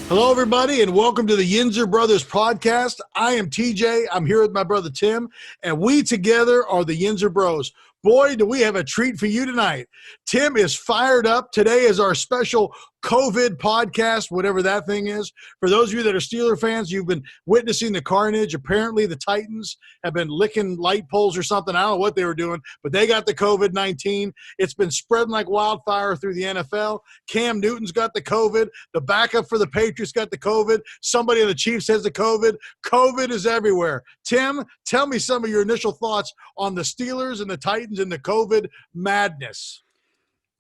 Hello, everybody, and welcome to the Yinzer Brothers podcast. I am TJ. I'm here with my brother Tim, and we together are the Yinzer Bros. Boy, do we have a treat for you tonight. Tim is fired up. Today is our special COVID podcast, whatever that thing is. For those of you that are Steeler fans, you've been witnessing the carnage. Apparently, the Titans have been licking light poles or something. I don't know what they were doing, but they got the COVID-19. It's been spreading like wildfire through the NFL. Cam Newton's got the COVID. The backup for the Patriots got the COVID. Somebody on the Chiefs has the COVID. COVID is everywhere. Tim, tell me some of your initial thoughts on the Steelers and the Titans and the COVID madness.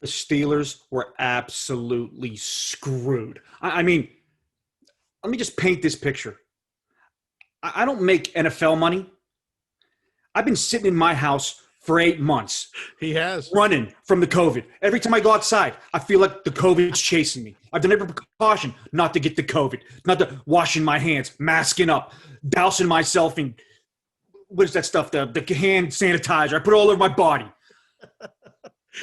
The Steelers were absolutely screwed. I mean, let me just paint this picture. I don't make NFL money. I've been sitting in my house for 8 months. He has. Running from the COVID. Every time I go outside, I feel like the COVID's chasing me. I've done every precaution not to get the COVID, not to washing my hands, masking up, dousing myself in, what is that stuff, the hand sanitizer. I put it all over my body.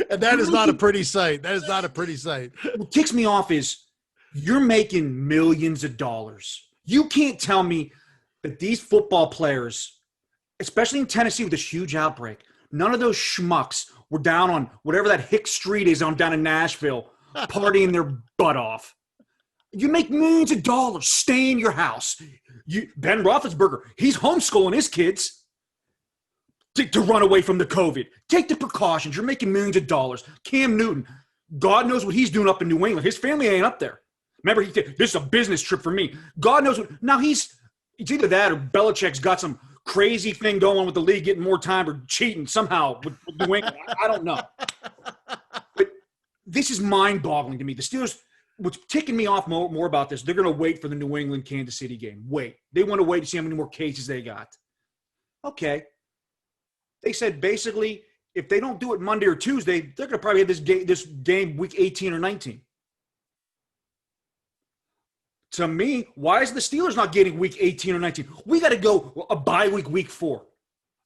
And that is not a pretty sight. That is not a pretty sight. What ticks me off is you're making millions of dollars. You can't tell me that these football players, especially in Tennessee with this huge outbreak, none of those schmucks were down on whatever that Hick Street is on down in Nashville partying their butt off. You make millions of dollars. Stay in your house. Ben Roethlisberger, he's homeschooling his kids to run away from the COVID. Take the precautions. You're making millions of dollars. Cam Newton, God knows what he's doing up in New England. His family ain't up there. Remember, he said, this is a business trip for me. God knows what. Now it's either that or Belichick's got some crazy thing going on with the league, getting more time or cheating somehow with New England. I don't know. But this is mind-boggling to me. The Steelers, what's ticking me off more about this, they're going to wait for the New England-Kansas City game. Wait. They want to wait to see how many more cases they got. Okay. They said basically if they don't do it Monday or Tuesday, they're going to probably have this game week 18 or 19. To me, why is the Steelers not getting week 18 or 19? We got to go a bye week 4.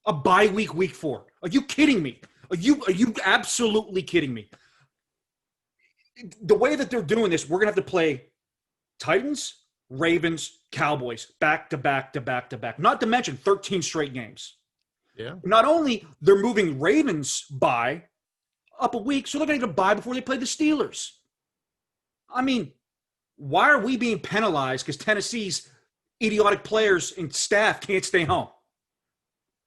A bye week 4. Are you kidding me? Are you absolutely kidding me? The way that they're doing this, we're going to have to play Titans, Ravens, Cowboys back to back to back to back. Not to mention 13 straight games. Yeah. Not only they're moving Ravens by up a week, so they're going to get a bye before they play the Steelers. I mean, why are we being penalized because Tennessee's idiotic players and staff can't stay home?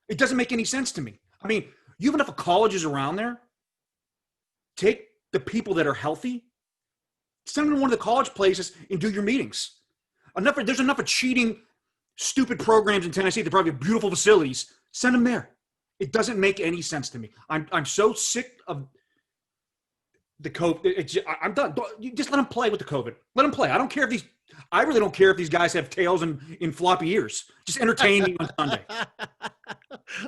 It doesn't make any sense to me. I mean, you have enough of colleges around there. Take the people that are healthy, send them to one of the college places and do your meetings. There's enough of cheating, stupid programs in Tennessee that probably have beautiful facilities. Send them there. It doesn't make any sense to me. I'm so sick of the COVID. I'm done. You just let them play with the COVID. Let them play. I really don't care if these guys have tails and in floppy ears. Just entertain me on Sunday.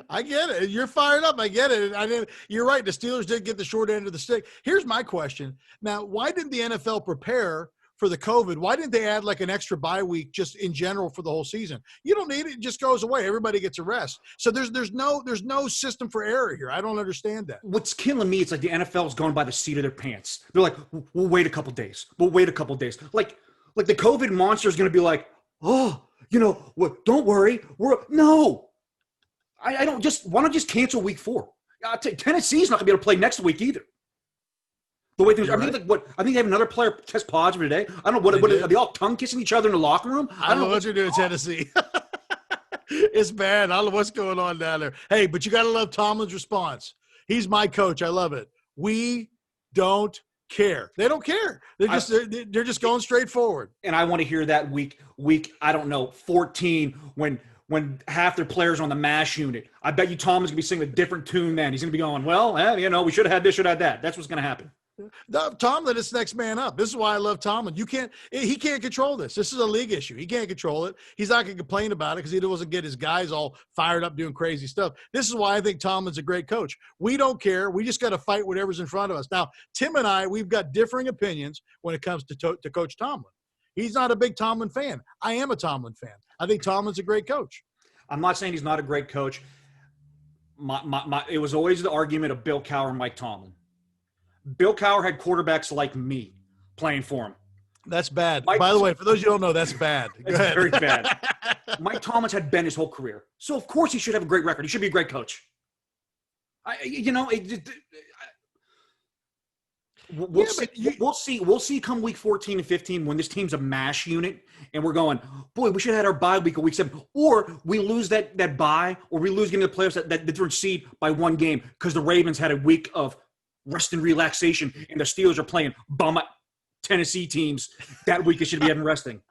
I get it. You're fired up. I get it. You're right. The Steelers did get the short end of the stick. Here's my question. Now, why didn't the NFL prepare for the COVID? Why didn't they add like an extra bye week just in general for the whole season? You don't need it. It just goes away. Everybody gets a rest. So there's no system for error here. I don't understand that. What's killing me, it's like the NFL's going by the seat of their pants. They're like, we'll wait a couple days. We'll wait a couple days. Like the COVID monster is going to be like, oh, don't worry. No. I don't why don't just cancel week 4? Tennessee's not going to be able to play next week either. The way things, I think they have another player test positive today. I don't know what are they all tongue kissing each other in the locker room? I don't know what you're doing, Tennessee. It's bad. I don't know what's going on down there. Hey, but you got to love Tomlin's response. He's my coach. I love it. We don't care. They don't care. They're just going straight forward. And I want to hear that week I don't know 14 when half their players on the MASH unit. I bet you Tomlin's gonna be singing a different tune then. He's gonna be going, well, we should have had this, should have had that. That's what's gonna happen. No, Tomlin is next man up. This is why I love Tomlin. He can't control this. This is a league issue. He can't control it. He's not going to complain about it because he doesn't get his guys all fired up doing crazy stuff. This is why I think Tomlin's a great coach. We don't care. We just got to fight whatever's in front of us. Now, Tim and I, we've got differing opinions when it comes to Coach Tomlin. He's not a big Tomlin fan. I am a Tomlin fan. I think Tomlin's a great coach. I'm not saying he's not a great coach. It was always the argument of Bill Cowher and Mike Tomlin. Bill Cowher had quarterbacks like me playing for him. That's bad. By the way, for those you don't know, that's bad. It's very bad. Mike Tomlin's had Ben his whole career. So, of course, he should have a great record. He should be a great coach. We'll see come week 14 and 15 when this team's a mash unit and we're going, boy, we should have had our bye week of week 7. Or we lose that bye, or we lose getting the playoffs, that different seed by one game because the Ravens had a week of rest and relaxation, and the Steelers are playing bum Tennessee teams that week. They should be having resting.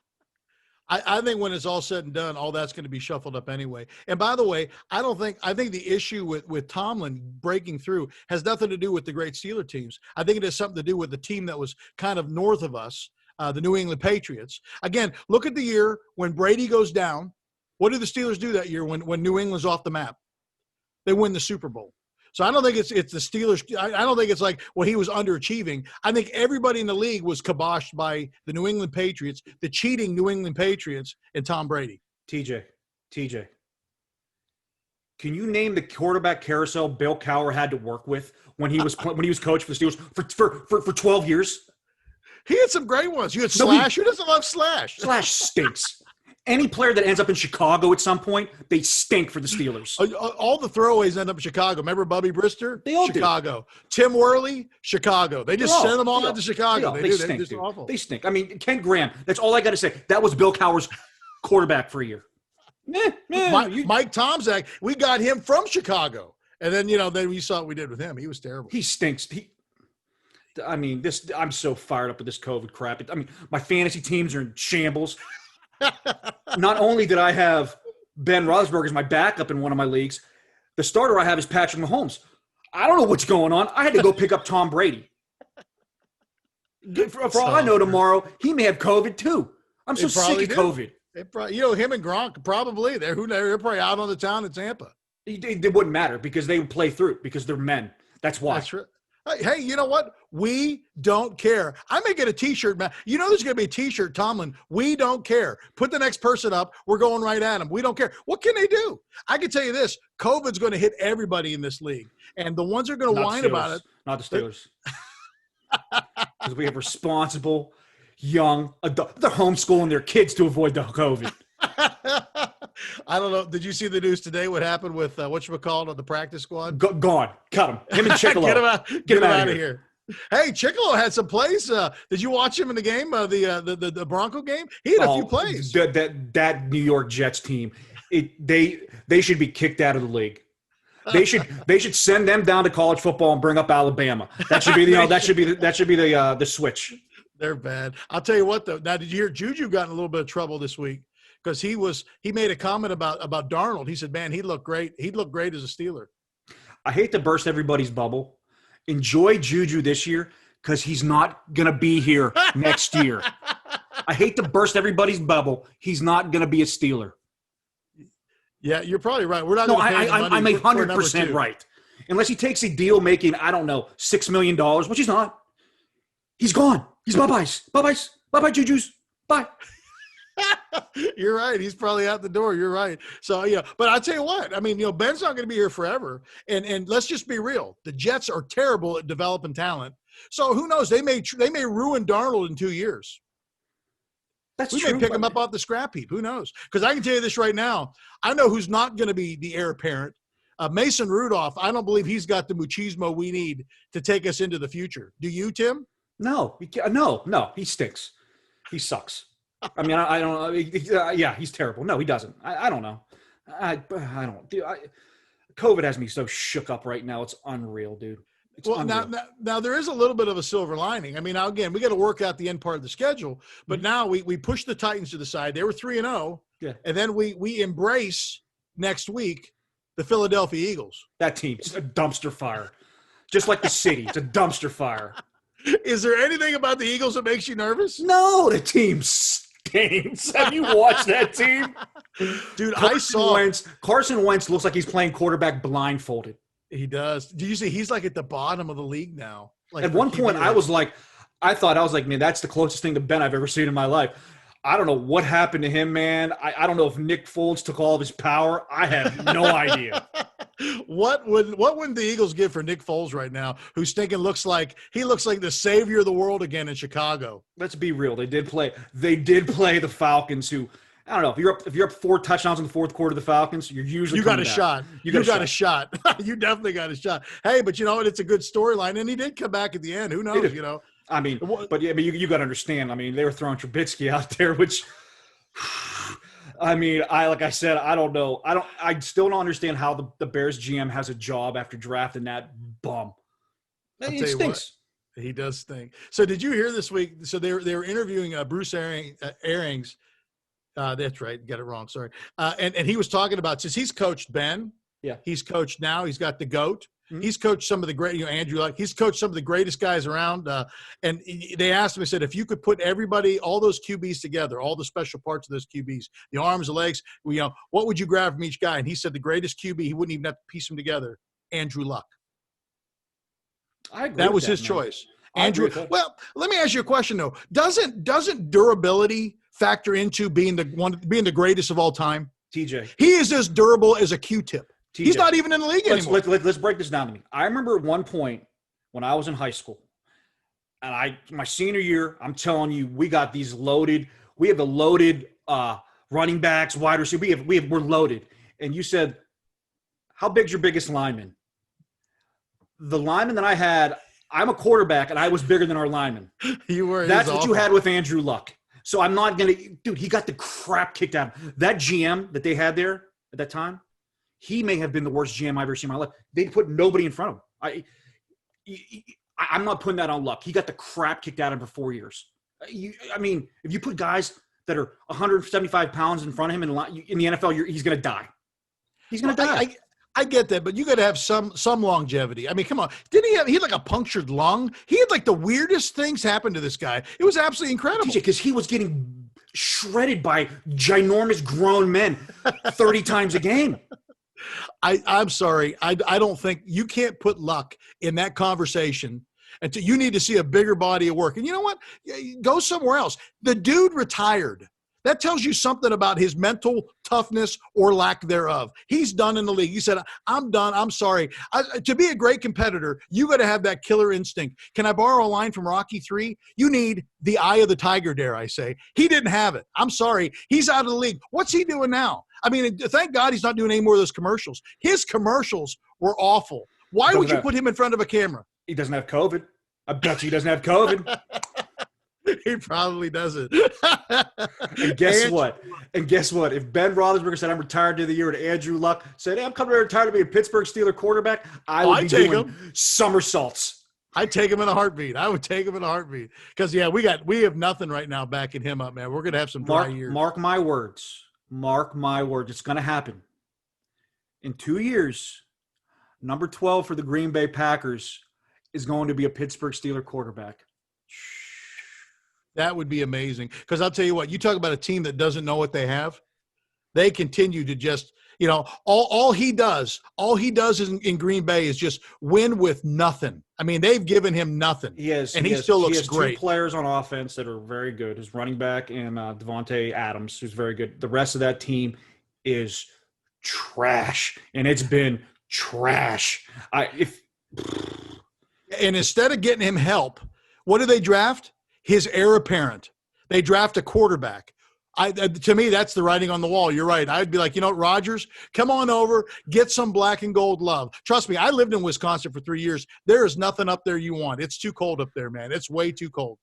I think when it's all said and done, all that's going to be shuffled up anyway. And by the way, I think the issue with Tomlin breaking through has nothing to do with the great Steeler teams. I think it has something to do with the team that was kind of north of us, the New England Patriots. Again, look at the year when Brady goes down. What do the Steelers do that year when New England's off the map? They win the Super Bowl. So I don't think it's the Steelers. I don't think it's like, well, he was underachieving. I think everybody in the league was kiboshed by the New England Patriots, the cheating New England Patriots, and Tom Brady. TJ, can you name the quarterback carousel Bill Cowher had to work with when he was coach for the Steelers for 12 years? He had some great ones. You had Slash. Who doesn't love Slash? Slash stinks. Any player that ends up in Chicago at some point, they stink for the Steelers. All the throwaways end up in Chicago. Remember Bubby Brister? They all Chicago. Do. Tim Worley? Chicago. They just send them all out to Chicago. They stink, They're just awful. They stink. I mean, Ken Graham, that's all I got to say. That was Bill Cowher's quarterback for a year. Mike Tomczak, we got him from Chicago. And then, then we saw what we did with him. He was terrible. He stinks. I'm so fired up with this COVID crap. My fantasy teams are in shambles. Not only did I have Ben Roethlisberger as my backup in one of my leagues, the starter I have is Patrick Mahomes. I don't know what's going on. I had to go pick up Tom Brady. For all I know, tomorrow he may have COVID too. I'm so sick of COVID. Him and Gronk probably they're probably out on the town in Tampa. It wouldn't matter because they would play through because they're men. That's why. That's right. Hey, you know what? We don't care. I may get a T-shirt, man. There's going to be a T-shirt, Tomlin. We don't care. Put the next person up. We're going right at them. We don't care. What can they do? I can tell you this. COVID's going to hit everybody in this league. And the ones that are going to whine about it. Not the Steelers. Because we have responsible, young adults. They're homeschooling their kids to avoid the COVID. I don't know. Did you see the news today? What happened with whatchamacallit, the practice squad? Gone. Cut him. Him and Chicolo. Get him out of here. Hey, Chicolo had some plays. Did you watch him in the game, the Bronco game? He had a few plays. That New York Jets team, they should be kicked out of the league. They should send them down to college football and bring up Alabama. That should be the switch. They're bad. I'll tell you what though. Now, did you hear Juju got in a little bit of trouble this week? Because he made a comment about Darnold. He said, man, he'd look great. He'd look great as a Steeler. I hate to burst everybody's bubble. Enjoy Juju this year because he's not going to be here next year. I hate to burst everybody's bubble. He's not going to be a Steeler. Yeah, you're probably right. We're not going to pay him money. I'm 100% right. Unless he takes a deal making, I don't know, $6 million, which he's not. He's gone. He's bye-byes. Bye-byes. Bye-bye, Jujus. Bye. You're right. He's probably out the door. You're right. So, but I'll tell you what. I mean, Ben's not going to be here forever. And let's just be real. The Jets are terrible at developing talent. So who knows? They may ruin Darnold in 2 years. We may pick him up off the scrap heap. Who knows? Because I can tell you this right now. I know who's not going to be the heir apparent. Mason Rudolph, I don't believe he's got the machismo we need to take us into the future. Do you, Tim? No, he stinks. He sucks. I mean, I don't know. Yeah, he's terrible. No, he doesn't. I don't know. I don't. Dude, COVID has me so shook up right now. It's unreal, dude. It's unreal. Now there is a little bit of a silver lining. I mean, now again, we got to work out the end part of the schedule, but now we push the Titans to the side. They were 3-0, and then we embrace next week the Philadelphia Eagles. That team is a dumpster fire, just like the city. It's a dumpster fire. Is there anything about the Eagles that makes you nervous? No, the team stinks. Have you watched that team? Dude, Carson Wentz looks like he's playing quarterback blindfolded. He does. Do you see he's like at the bottom of the league now? Like at one point, I was like, man, that's the closest thing to Ben I've ever seen in my life. I don't know what happened to him, man. I don't know if Nick Foles took all of his power. I have no idea. What wouldn't the Eagles give for Nick Foles right now, who stinking looks like the savior of the world again in Chicago? Let's be real. They did play the Falcons, who I don't know, if you're up 4 touchdowns in the fourth quarter of the Falcons, you're usually you got a shot. You got a shot. You definitely got a shot. Hey, but you know what? It's a good storyline, and he did come back at the end. Who knows? You know. I mean, but yeah, but you got to understand. I mean, they were throwing Trubisky out there, which, I mean, like I said, I don't know. I still don't understand how the Bears GM has a job after drafting that bum. It stinks. He does stink. So did you hear this week? So they were interviewing Bruce Arians. That's right. Got it wrong. Sorry. And he was talking about, since he's coached Ben. Yeah. He's coached now. He's got the GOAT. Mm-hmm. He's coached some of the great, Andrew Luck. He's coached some of the greatest guys around. And they asked him, he said, if you could put everybody, all those QBs together, all the special parts of those QBs, the arms, the legs, what would you grab from each guy? And he said the greatest QB, he wouldn't even have to piece them together, Andrew Luck. I agree. That was his choice. Andrew. Well, let me ask you a question though. Doesn't durability factor into being the greatest of all time? TJ. He is as durable as a Q-tip. TJ. He's not even in the league anymore. Let's break this down to me. I remember at one point when I was in high school, and my senior year, I'm telling you, we got these loaded. We have the loaded running backs, wide receivers. We're loaded. And you said, how big's your biggest lineman? The lineman that I had, I'm a quarterback, and I was bigger than our lineman. You were. That's what you had with Andrew Luck. So I'm not going to – dude, he got the crap kicked out of him. That GM that they had there at that time, he may have been the worst GM I've ever seen in my life. They put nobody in front of him. I'm not putting that on Luck. He got the crap kicked out of him for 4 years. I mean, if you put guys that are 175 pounds in front of him in the NFL, he's going to die. He's going to die. I get that, but you got to have some longevity. I mean, come on. He had like a punctured lung? He had like the weirdest things happen to this guy. It was absolutely incredible. Because he was getting shredded by ginormous grown men 30 times a game. I'm sorry. I don't think you can't put Luck in that conversation until you need to see a bigger body of work. And you know what? Go somewhere else. The dude retired. That tells you something about his mental toughness or lack thereof. He's done in the league. He said, I'm done. I'm sorry. To be a great competitor, you got to have that killer instinct. Can I borrow a line from Rocky III? You need the eye of the tiger, dare I say. He didn't have it. I'm sorry. He's out of the league. What's he doing now? I mean, thank God he's not doing any more of those commercials. His commercials were awful. Why would you put him in front of a camera? He doesn't have COVID. I bet you he doesn't have COVID. He probably doesn't. And guess what? If Ben Roethlisberger said, I'm retired to the year, and Andrew Luck said, hey, I'm coming to retire to be a Pittsburgh Steelers quarterback, I would be doing somersaults. I'd take him in a heartbeat. I would take him in a heartbeat. Because, yeah, we have nothing right now backing him up, man. We're going to have some dry years. Mark my words. Mark my words. It's going to happen. In 2 years, number 12 for the Green Bay Packers is going to be a Pittsburgh Steelers quarterback. That would be amazing. Because I'll tell you what, you talk about a team that doesn't know what they have. They continue to just, all he does in Green Bay is just win with nothing. I mean, they've given him nothing. He still looks great. He has 2 players on offense that are very good. His running back and Devontae Adams, who's very good. The rest of that team is trash, and it's been trash. And instead of getting him help, what do they draft? His heir apparent. They draft a quarterback. To me, that's the writing on the wall. You're right. I'd be like, Rodgers, come on over, get some black and gold love. Trust me, I lived in Wisconsin for 3 years. There is nothing up there you want. It's too cold up there, man. It's way too cold.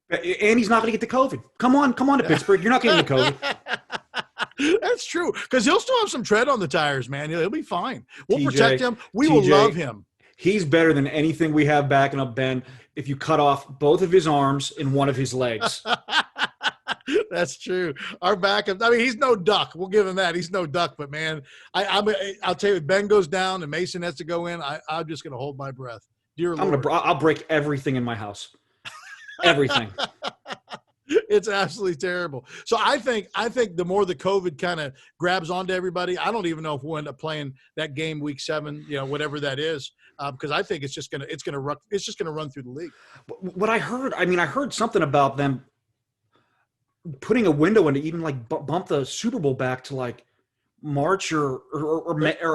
And he's not going to get the COVID. Come on to Pittsburgh. You're not getting the COVID. That's true, because he'll still have some tread on the tires, man. He'll be fine. We'll protect him. We will love him. He's better than anything we have backing up Ben if you cut off both of his arms and one of his legs. That's true. Our backup, I mean, he's no Duck. We'll give him that. He's no Duck. But, man, I'll tell you, if Ben goes down and Mason has to go in, I'm just going to hold my breath. Dear Lord. I'll break everything in my house. Everything. It's absolutely terrible. So I think the more the COVID kind of grabs onto everybody, I don't even know if we'll end up playing that game week 7, whatever that is, because I think it's just gonna run through the league. What I heard something about them putting a window in to even like bump the Super Bowl back to like March or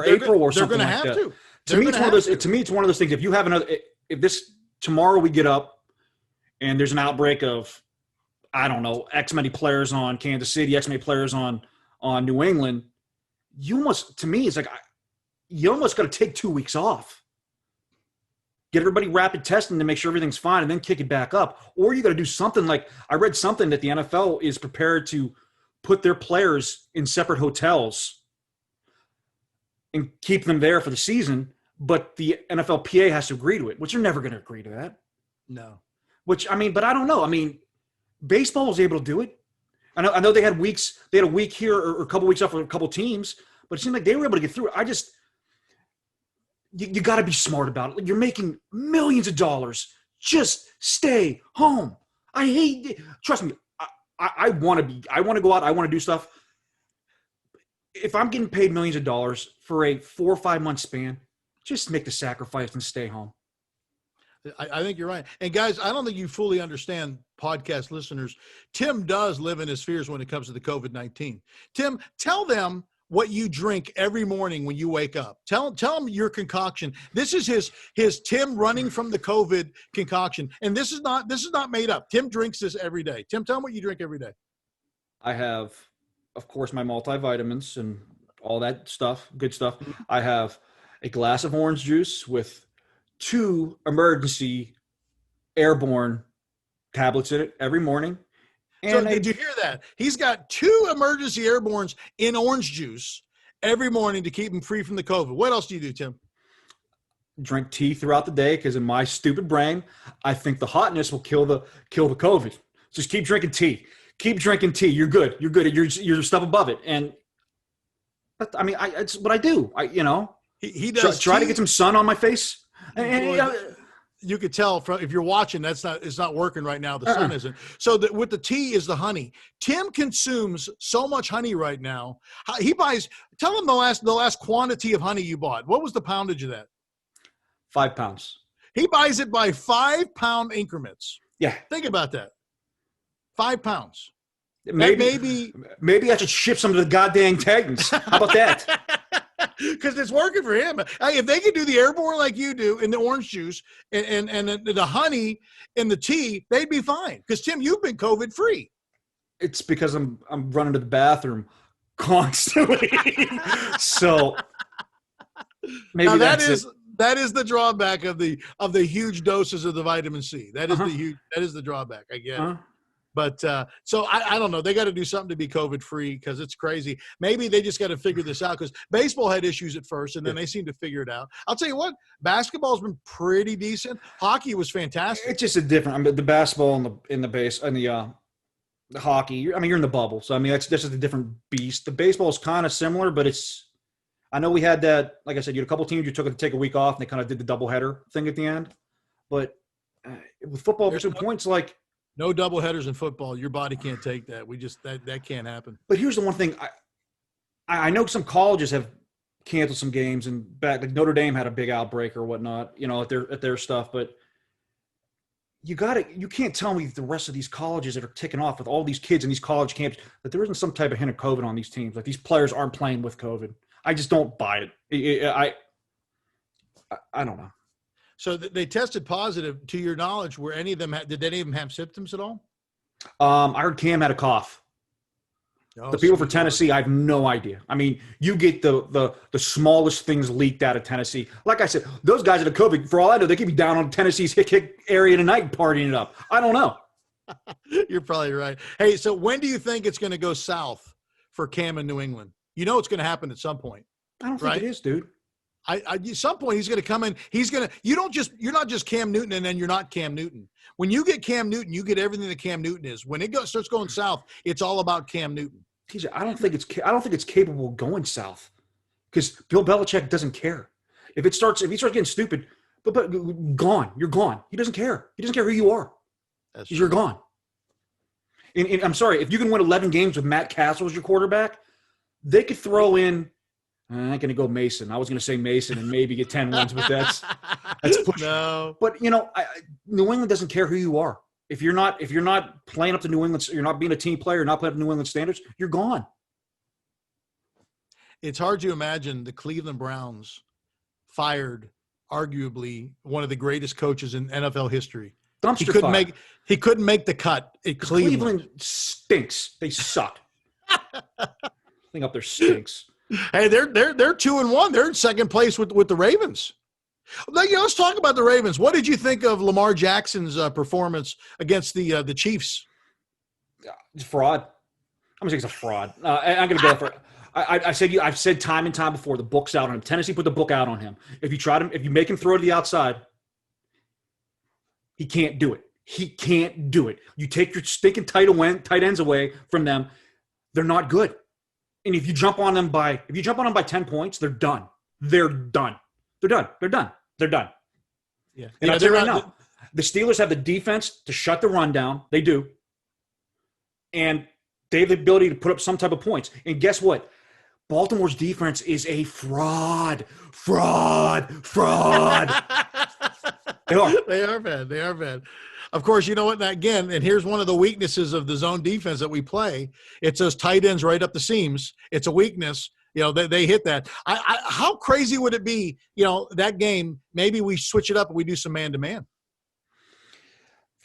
April or something like that. To me, it's one of those things. If you have if this tomorrow we get up and there's an outbreak of, I don't know, X many players on Kansas City, X many players on New England, you almost got to take 2 weeks off. Get everybody rapid testing to make sure everything's fine and then kick it back up. Or you got to do something like, I read something that the NFL is prepared to put their players in separate hotels and keep them there for the season, but the NFLPA has to agree to it, which you're never going to agree to that. No. But I don't know. Baseball was able to do it. I know they had weeks. They had a week here or a couple weeks off for a couple teams, but it seemed like they were able to get through it. You got to be smart about it. You're making millions of dollars. Just stay home. I hate it. Trust me. I want to go out. I want to do stuff. If I'm getting paid millions of dollars for a 4 or 5 month span, just make the sacrifice and stay home. I think you're right. And guys, I don't think you fully understand, podcast listeners. Tim does live in his fears when it comes to the COVID-19. Tim, tell them what you drink every morning when you wake up. Tell them your concoction. This is his Tim running from the COVID concoction. And this is not made up. Tim drinks this every day. Tim, tell them what you drink every day. I have, of course, my multivitamins and all that stuff, good stuff. I have a glass of orange juice with 2 emergency airborne tablets in it every morning. And so did you hear that? He's got 2 emergency airbornes in orange juice every morning to keep him free from the COVID. What else do you do, Tim? Drink tea throughout the day because in my stupid brain, I think the hotness will kill the COVID. Just keep drinking tea. Keep drinking tea. You're good. You're good. You're stuff above it. And it's what I do. He does try to get some sun on my face. You could tell from, if you're watching, it's not working right now. The sun isn't. So with the tea is the honey. Tim consumes so much honey right now. He buys. Tell him the last quantity of honey you bought. What was the poundage of that? 5 pounds. He buys it by 5 pound increments. Yeah. Think about that. 5 pounds. Maybe I should ship some to the goddamn Titans. How about that? Because it's working for him. If they can do the airborne like you do in the orange juice and the honey and the tea, they'd be fine. Because Tim, you've been COVID free. It's because I'm running to the bathroom constantly. So maybe now that is the drawback of the huge doses of the vitamin C. That is the drawback. I get it. But so I don't know. They got to do something to be COVID free because it's crazy. Maybe they just got to figure this out because baseball had issues at first and then they seem to figure it out. I'll tell you what, basketball's been pretty decent. Hockey was fantastic. It's just a different. the basketball and the hockey. You're in the bubble, so that's just a different beast. The baseball is kind of similar, but it's. I know we had that. Like I said, you had a couple teams you took to take a week off, and they kind of did the doubleheader thing at the end. But with football, there's 2 points like. No double headers in football. Your body can't take that. That can't happen. But here's the one thing. I know some colleges have canceled some games and back like Notre Dame had a big outbreak or whatnot, at their stuff. But you can't tell me the rest of these colleges that are ticking off with all these kids in these college camps that there isn't some type of hint of COVID on these teams. Like these players aren't playing with COVID. I just don't buy it. I don't know. So they tested positive, to your knowledge. Were any of them? Did any of them have symptoms at all? I heard Cam had a cough. The people for Tennessee, I have no idea. You get the smallest things leaked out of Tennessee. Like I said, those guys that are COVID, for all I know, they could be down on Tennessee's hick area tonight partying it up. I don't know. You're probably right. Hey, so when do you think it's going to go south for Cam in New England? You know it's going to happen at some point. I don't think it is, dude. At some point he's going to come in. You're not just Cam Newton and then you're not Cam Newton. When you get Cam Newton, you get everything that Cam Newton is. When it starts going south, it's all about Cam Newton. TJ, I don't think it's capable of going south because Bill Belichick doesn't care. If he starts getting stupid, But gone. You're gone. He doesn't care. He doesn't care who you are. You're gone. And I'm sorry, if you can win 11 games with Matt Castle as your quarterback, they could throw in. I'm not going to go Mason. I was going to say Mason and maybe get 10 wins, but that's pushing. No. But New England doesn't care who you are. If you're not playing up to New England, you're not being a team player, you're not playing up to New England standards, you're gone. It's hard to imagine the Cleveland Browns fired arguably one of the greatest coaches in NFL history. He couldn't make the cut at Cleveland. Cleveland stinks. They suck. Thing up there stinks. Hey, they're 2-1. They're in second place with the Ravens. Let's talk about the Ravens. What did you think of Lamar Jackson's performance against the Chiefs? It's fraud. I'm gonna say it's a fraud. I'm gonna go for it. I've said time and time before, the book's out on him. Tennessee put the book out on him. If you make him throw to the outside, he can't do it. He can't do it. You take your stinking tight ends away from them, they're not good. And if you jump on them by 10 points, they're done. They're done. Yeah. And I'll tell you right now, the Steelers have the defense to shut the run down. They do. And they have the ability to put up some type of points. And guess what? Baltimore's defense is a fraud. They are bad. Of course, you know what? Again, and here's one of the weaknesses of the zone defense that we play. It's those tight ends right up the seams. It's a weakness. They hit that. How crazy would it be, that game, maybe we switch it up and we do some man-to-man?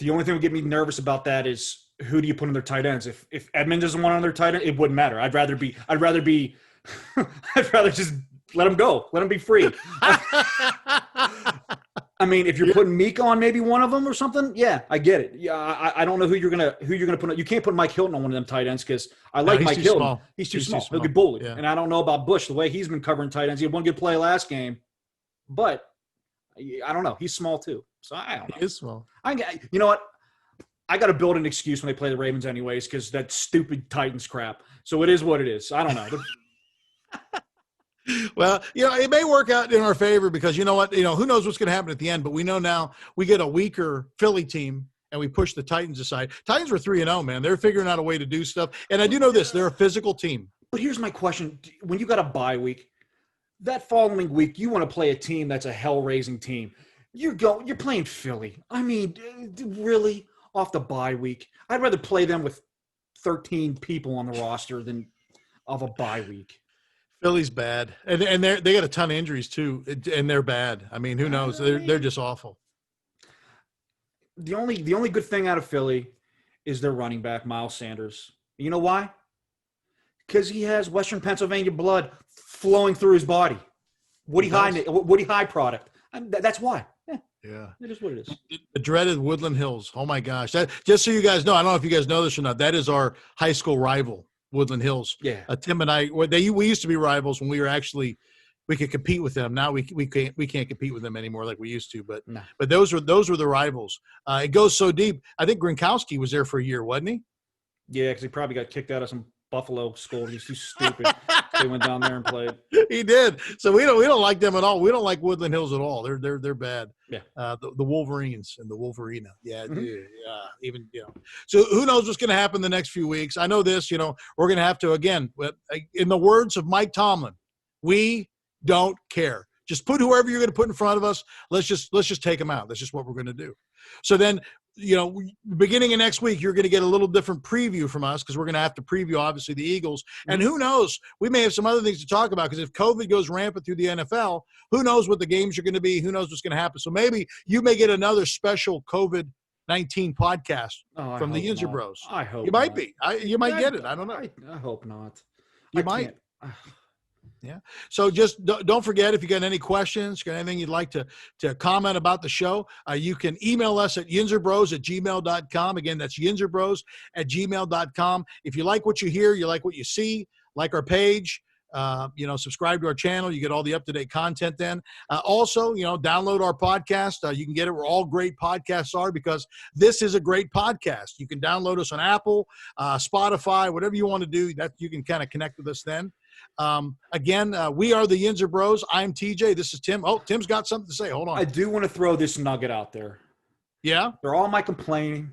The only thing that would get me nervous about that is who do you put on their tight ends? If Edmonds doesn't want on their tight end, it wouldn't matter. I'd rather just let him go. Let him be free. I mean, if you're putting Meek on maybe one of them or something, yeah, I get it. Yeah, I don't know who you're gonna put on. You can't put Mike Hilton on one of them tight ends because I like Mike Hilton. Small. He's too small. He'll get bullied. Yeah. And I don't know about Bush, the way he's been covering tight ends. He had one good play last game, but I don't know. He's small too, so I don't know. He is small. You know what? I got to build an excuse when they play the Ravens anyways because that stupid Titans crap. So it is what it is. I don't know. Well, it may work out in our favor because you know what? Who knows what's going to happen at the end, but we know now we get a weaker Philly team and we push the Titans aside. Titans were 3-0, man. They're figuring out a way to do stuff. And I do know this. They're a physical team. But here's my question. When you got a bye week, that following week, you want to play a team that's a hell-raising team. You're playing Philly. I mean, really? Off the bye week? I'd rather play them with 13 people on the roster than of a bye week. Philly's bad, and they got a ton of injuries too, and they're bad. I mean, who knows? They're just awful. The only good thing out of Philly is their running back, Miles Sanders. You know why? Because he has Western Pennsylvania blood flowing through his body. Woody High product. That's why. Yeah. It is what it is. The dreaded Woodland Hills. Oh my gosh! That, just so you guys know, I don't know if you guys know this or not. That is our high school rival. Woodland Hills. Yeah. Tim and I, we used to be rivals when we could compete with them. Now we can't compete with them anymore like we used to. But no. But those were the rivals. It goes so deep. I think Gronkowski was there for a year, wasn't he? Yeah, because he probably got kicked out of some Buffalo school. He's too stupid. They went down there and played. He did. So we don't like them at all. We don't like Woodland Hills at all. They're bad. Yeah. The Wolverines and the Wolverina. Yeah, mm-hmm. Yeah. Even So who knows what's going to happen the next few weeks? I know this. We're going to have to again. In the words of Mike Tomlin, we don't care. Just put whoever you're going to put in front of us. Let's just take them out. That's just what we're going to do. So then, beginning of next week, you're going to get a little different preview from us because we're going to have to preview, obviously, the Eagles. And who knows? We may have some other things to talk about because if COVID goes rampant through the NFL, who knows what the games are going to be? Who knows what's going to happen? So maybe you may get another special COVID-19 podcast from the Yinzer Bros. I hope you might be. You might get it. I don't know. I hope not. You might. Yeah. So just don't forget, if you got any questions, got anything you'd like to comment about the show, you can email us at yinzerbros@gmail.com. Again, that's yinzerbros@gmail.com. If you like what you hear, you like what you see, like our page, subscribe to our channel. You get all the up-to-date content then. Also, download our podcast. You can get it where all great podcasts are because this is a great podcast. You can download us on Apple, Spotify, whatever you want to do, that you can kind of connect with us then. Again, we are the Yinzer Bros. I'm TJ. This is Tim. Oh, Tim's got something to say. Hold on. I do want to throw this nugget out there. Yeah? For all my complaining,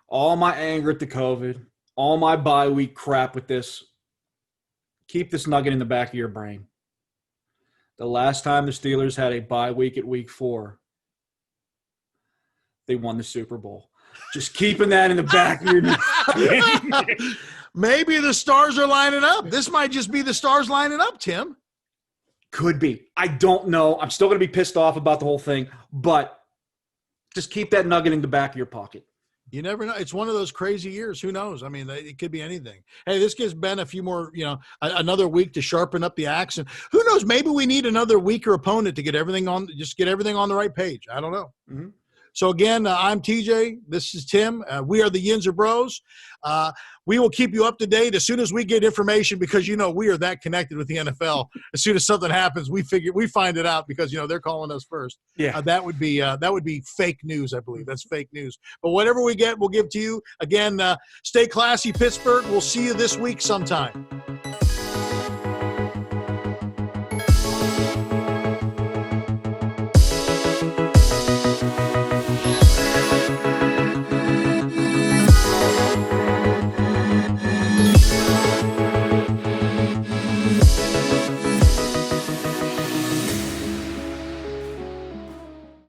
all my anger at the COVID, all my bye week crap with this, keep this nugget in the back of your brain. The last time the Steelers had a bye week at week 4, they won the Super Bowl. Just keeping that in the back of your brain. Maybe the stars are lining up. This might just be the stars lining up, Tim. Could be. I don't know. I'm still going to be pissed off about the whole thing, but just keep that nugget in the back of your pocket. You never know. It's one of those crazy years. Who knows? I mean, it could be anything. Hey, this gives Ben a few more, another week to sharpen up the axe. And who knows? Maybe we need another weaker opponent to get everything on the right page. I don't know. Mm-hmm. So again, I'm TJ. This is Tim. We are the Yinzer Bros. We will keep you up to date as soon as we get information, because we are that connected with the NFL. As soon as something happens, we find it out because they're calling us first. Yeah, that would be fake news. I believe that's fake news. But whatever we get, we'll give to you. Again, stay classy, Pittsburgh. We'll see you this week sometime.